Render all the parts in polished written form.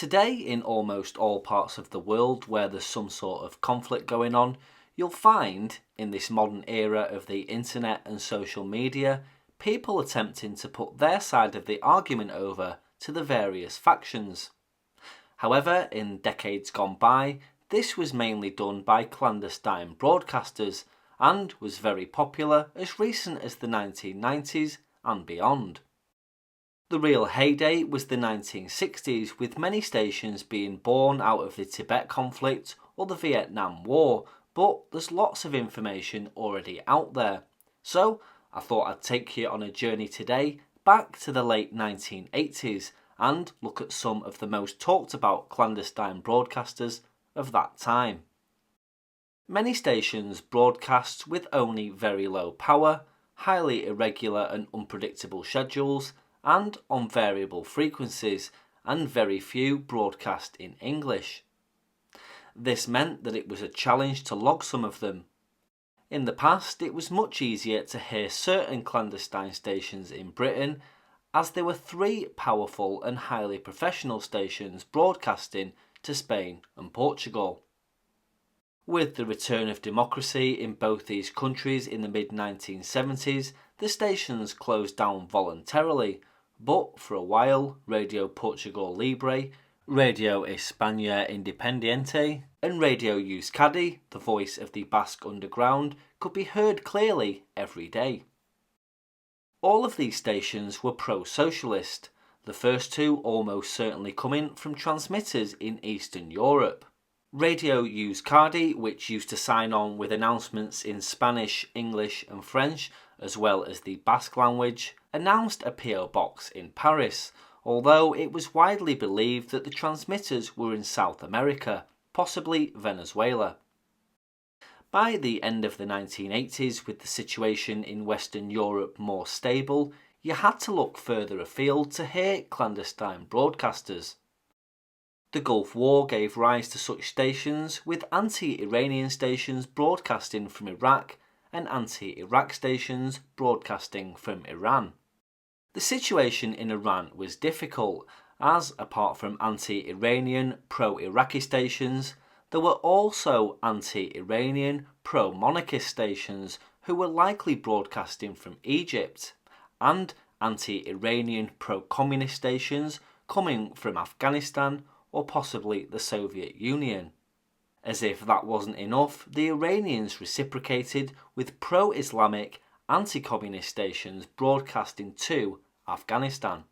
Today, in almost all parts of the world where there's some sort of conflict going on, you'll find, in this modern era of the internet and social media, people attempting to put their side of the argument over to the various factions. However, in decades gone by, this was mainly done by clandestine broadcasters and was very popular as recent as the 1990s and beyond. The real heyday was the 1960s, with many stations being born out of the Tibet conflict or the Vietnam War, but there's lots of information already out there. So I thought I'd take you on a journey today back to the late 1980s and look at some of the most talked about clandestine broadcasters of that time. Many stations broadcast with only very low power, highly irregular and unpredictable schedules, and on variable frequencies, and very few broadcast in English. This meant that it was a challenge to log some of them. In the past, it was much easier to hear certain clandestine stations in Britain, as there were 3 powerful and highly professional stations broadcasting to Spain and Portugal. With the return of democracy in both these countries in the mid-1970s, the stations closed down voluntarily, but for a while Radio Portugal Libre, Radio España Independiente and Radio Euskadi, the voice of the Basque underground, could be heard clearly every day. All of these stations were pro-socialist, the first 2 almost certainly coming from transmitters in Eastern Europe. Radio Euskadi, which used to sign on with announcements in Spanish, English and French, as well as the Basque language, announced a PO box in Paris, although it was widely believed that the transmitters were in South America, possibly Venezuela. By the end of the 1980s, with the situation in Western Europe more stable, you had to look further afield to hear clandestine broadcasters. The Gulf War gave rise to such stations, with anti-Iranian stations broadcasting from Iraq and anti-Iraq stations broadcasting from Iran. The situation in Iran was difficult, as apart from anti-Iranian, pro-Iraqi stations, there were also anti-Iranian, pro-monarchist stations who were likely broadcasting from Egypt, and anti-Iranian, pro-communist stations coming from Afghanistan or possibly the Soviet Union. As if that wasn't enough, the Iranians reciprocated with pro-Islamic, anti-communist stations broadcasting to Afghanistan.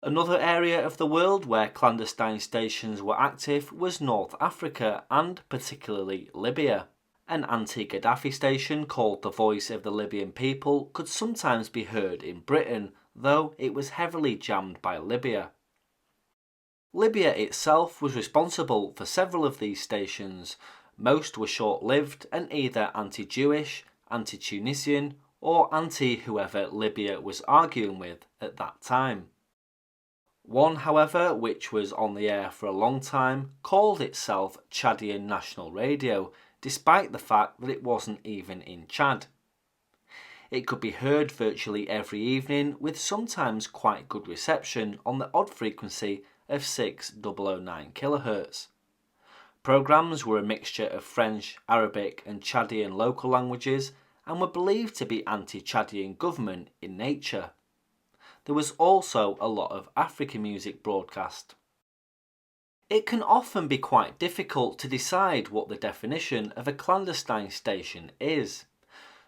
Another area of the world where clandestine stations were active was North Africa and particularly Libya. An anti-Gaddafi station called The Voice of the Libyan People could sometimes be heard in Britain, though it was heavily jammed by Libya. Libya itself was responsible for several of these stations. Most were short-lived and either anti-Jewish, anti-Tunisian or anti-whoever Libya was arguing with at that time. One, however, which was on the air for a long time, called itself Chadian National Radio, despite the fact that it wasn't even in Chad. It could be heard virtually every evening with sometimes quite good reception on the odd frequency of 6009 kHz. Programmes were a mixture of French, Arabic and Chadian local languages and were believed to be anti-Chadian government in nature. There was also a lot of African music broadcast. It can often be quite difficult to decide what the definition of a clandestine station is.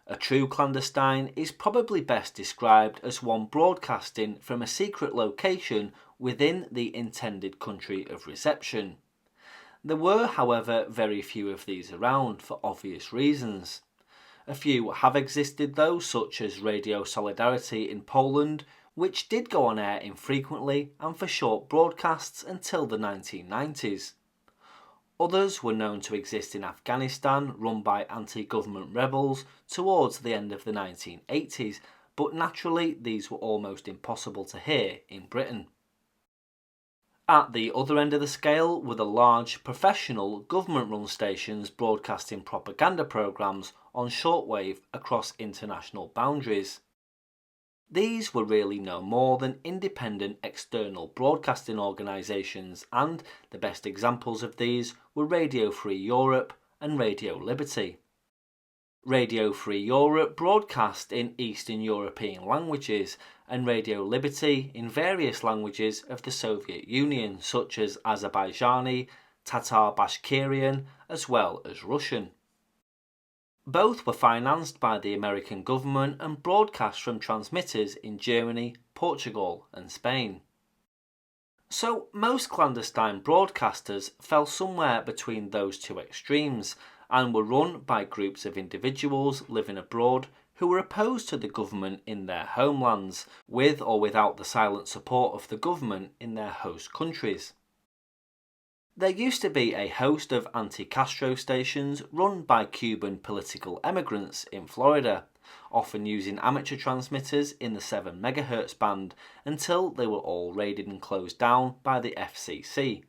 A true clandestine is probably best described as one broadcasting from a secret location within the intended country of reception. There were, however, very few of these around for obvious reasons. A few have existed though, such as Radio Solidarity in Poland, which did go on air infrequently and for short broadcasts until the 1990s. Others were known to exist in Afghanistan, run by anti-government rebels, towards the end of the 1980s, but naturally these were almost impossible to hear in Britain. At the other end of the scale were the large, professional, government-run stations broadcasting propaganda programmes on shortwave across international boundaries. These were really no more than independent external broadcasting organisations, and the best examples of these were Radio Free Europe and Radio Liberty. Radio Free Europe broadcast in Eastern European languages, and Radio Liberty in various languages of the Soviet Union, such as Azerbaijani, Tatar Bashkirian, as well as Russian. Both were financed by the American government and broadcast from transmitters in Germany, Portugal, and Spain. So most clandestine broadcasters fell somewhere between those two extremes and were run by groups of individuals living abroad who were opposed to the government in their homelands, with or without the silent support of the government in their host countries. There used to be a host of anti-Castro stations run by Cuban political emigrants in Florida, often using amateur transmitters in the 7 MHz band until they were all raided and closed down by the FCC.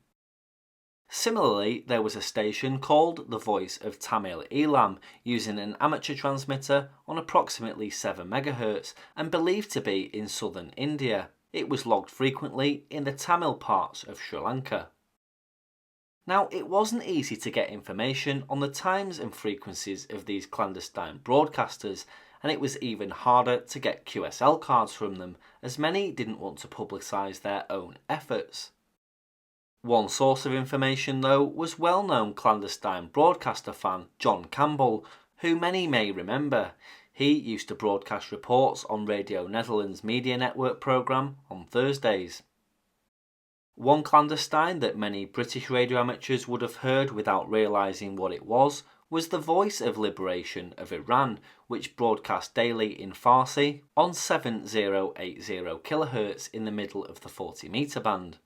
Similarly, there was a station called The Voice of Tamil Eelam using an amateur transmitter on approximately 7 MHz and believed to be in southern India. It was logged frequently in the Tamil parts of Sri Lanka. Now, it wasn't easy to get information on the times and frequencies of these clandestine broadcasters, and it was even harder to get QSL cards from them, as many didn't want to publicise their own efforts. One source of information, though, was well-known clandestine broadcaster fan John Campbell, who many may remember. He used to broadcast reports on Radio Netherlands' media network programme on Thursdays. One clandestine that many British radio amateurs would have heard without realising what it was the Voice of Liberation of Iran, which broadcast daily in Farsi on 7080 kHz in the middle of the 40 metre band.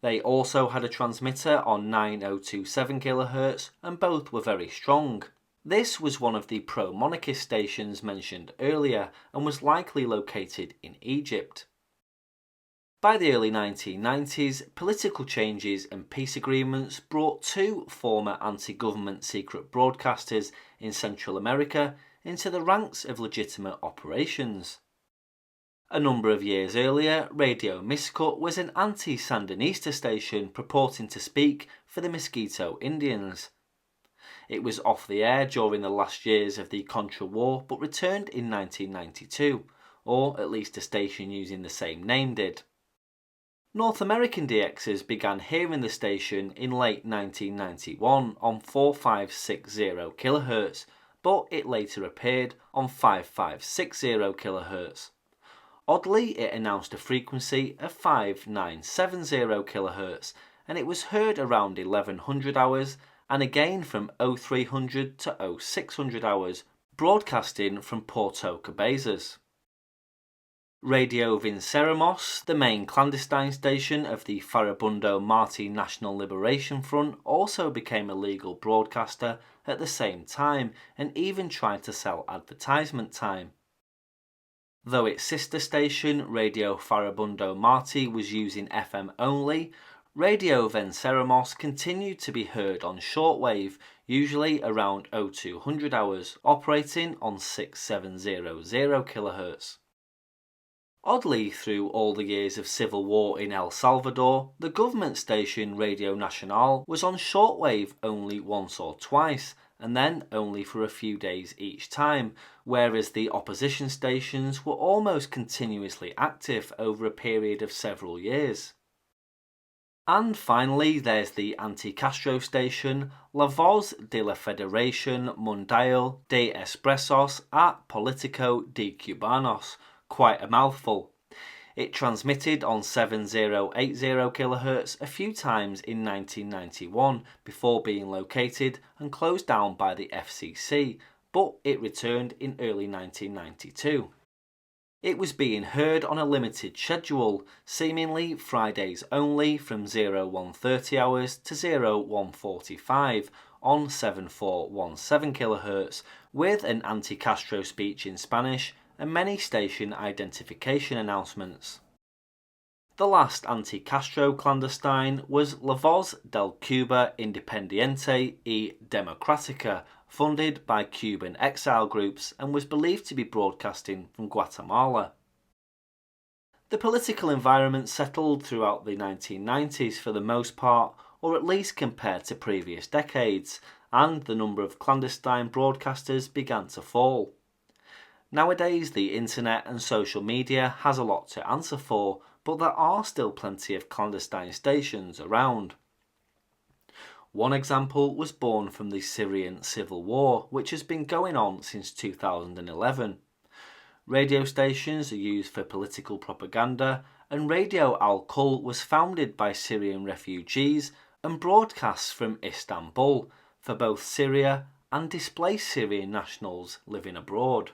They also had a transmitter on 9027 kHz, and both were very strong. This was one of the pro-monarchist stations mentioned earlier and was likely located in Egypt. By the early 1990s, political changes and peace agreements brought two former anti-government secret broadcasters in Central America into the ranks of legitimate operations. A number of years earlier, Radio Miscut was an anti-Sandinista station purporting to speak for the Mosquito Indians. It was off the air during the last years of the Contra War but returned in 1992, or at least a station using the same name did. North American DXs began hearing the station in late 1991 on 4560 kHz, but it later appeared on 5560 kHz. Oddly, it announced a frequency of 5970 kHz, and it was heard around 1100 hours and again from 0300 to 0600 hours, broadcasting from Puerto Cabezas. Radio Venceremos, the main clandestine station of the Farabundo Marti National Liberation Front, also became a legal broadcaster at the same time and even tried to sell advertisement time. Though its sister station, Radio Farabundo Marti, was using FM only, Radio Venceremos continued to be heard on shortwave, usually around 0200 hours, operating on 6700 kHz. Oddly, through all the years of civil war in El Salvador, the government station Radio Nacional was on shortwave only once or twice, and then only for a few days each time, whereas the opposition stations were almost continuously active over a period of several years. And finally, there's the anti-Castro station, La Voz de la Federación Mundial de Expresos a Político de Cubanos, quite a mouthful. It transmitted on 7080 kHz a few times in 1991 before being located and closed down by the FCC, but it returned in early 1992. It was being heard on a limited schedule, seemingly Fridays only from 0130 hours to 0145 on 7417 kHz, with an anti-Castro speech in Spanish and many station identification announcements. The last anti-Castro clandestine was La Voz del Cuba Independiente y Democrática, funded by Cuban exile groups and was believed to be broadcasting from Guatemala. The political environment settled throughout the 1990s for the most part, or at least compared to previous decades, and the number of clandestine broadcasters began to fall. Nowadays, the internet and social media has a lot to answer for, but there are still plenty of clandestine stations around. One example was born from the Syrian civil war, which has been going on since 2011. Radio stations are used for political propaganda, and Radio Al-Kul was founded by Syrian refugees and broadcasts from Istanbul for both Syria and displaced Syrian nationals living abroad.